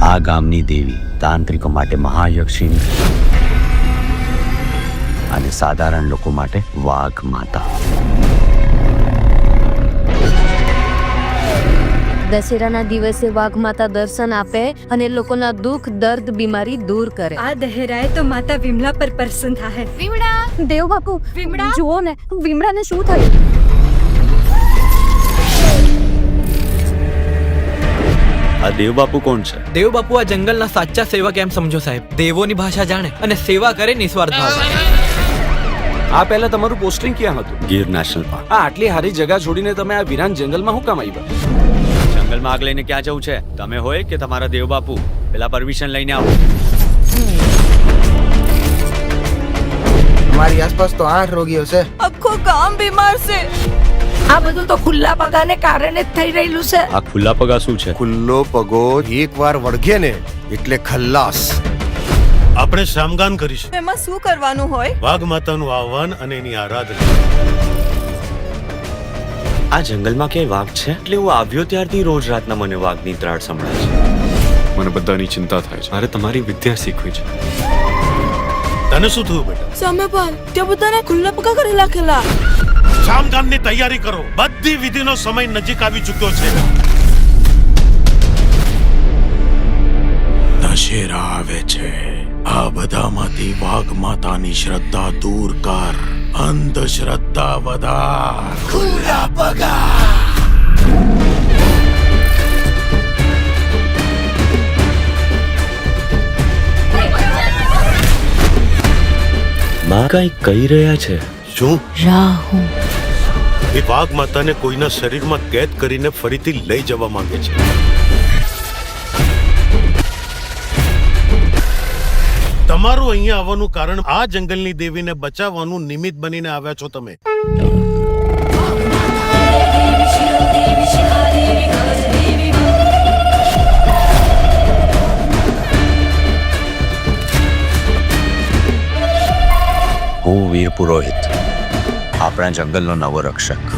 આ ગામની દેવી તાંત્રિકો માટે મહાયક્ષિણી અને સાધારણ લોકો માટે વાઘ માતા. દશેરાના દિવસે વાઘ માતા દર્શન આપે અને લોકોના દુઃખ દર્દ બીમારી દૂર કરે. આ દહેરાએ તો માતા વિમલા પર પ્રસન્ન થાય. વિમળા, દેવ બાપુ, વિમળા! જુઓ ને, વિમળાને શું થયું? આ દેવબાપુ કોણ છે? દેવબાપુ આ જંગલના સાચા સેવક એમ સમજો સાહેબ. દેવોની ભાષા જાણે અને સેવા કરે નિસ્વાર્થ ભાવે. આ પહેલા તમારું પોસ્ટિંગ ક્યાં હતું? Gir national park. આ આટલી હારી જગા છોડીને તમે આ વિરાન જંગલમાં શું કામ આવ્યા? જંગલમાં આગ લઈને ક્યાં જવું છે? તમે હોય કે તમારા દેવબાપુ? પેલા પરમિશન લઈને આવો. हमारी आसपास तो 8 रोगियों છે. આખો ગામ બીમાર છે. આ બધું તો ખુલ્લા પગાને કારણે જ થઈ રહેલું છે. આ ખુલ્લા પગા શું છે? ખુલ્લો પગો એકવાર વળગે ને એટલે ખલ્લાસ. આપણે શ્રામગાન કરીશું. એમાં શું કરવાનું હોય? વાઘ માતાનું આહવાન અને એની આરાધના. આ જંગલમાં ક્યાંય વાઘ છે? એટલે હું આવ્યો ત્યારથી રોજ રાતના મને વાઘની ત્રાડ સંભળાય છે. મને બધાની ચિંતા થાય છે. મારે તમારી વિદ્યા શીખવી છે. તને શું થયું બેટા? સામે પર તે બધાને ખુલ્લા પગા કરી રાખેલા. શ્રામગાનની તૈયારી કરો. બધી વિધિનો સમય નજીક આવી ચૂક્યો છે. દશેરા આવે છે. આ બધામાંથી વાઘ માતાની શ્રદ્ધા દૂર કર, અંધશ્રદ્ધા વધાર. ખુલ્લા પગા. માં કઈ કહી રહ્યા છે? શું? રાહુ એ વાઘ માતાને કોઈના શરીરમાં કેદ કરીને ફરીથી લઈ જવા માંગે છે. તમારું અહીંયા આવવાનું કારણ આ જંગલની દેવીને બચાવવાનું નિમિત્ત બનીને આવ્યા છો તમે. હું વીર પુરોહિત, આપણા જંગલનો નવો રક્ષક.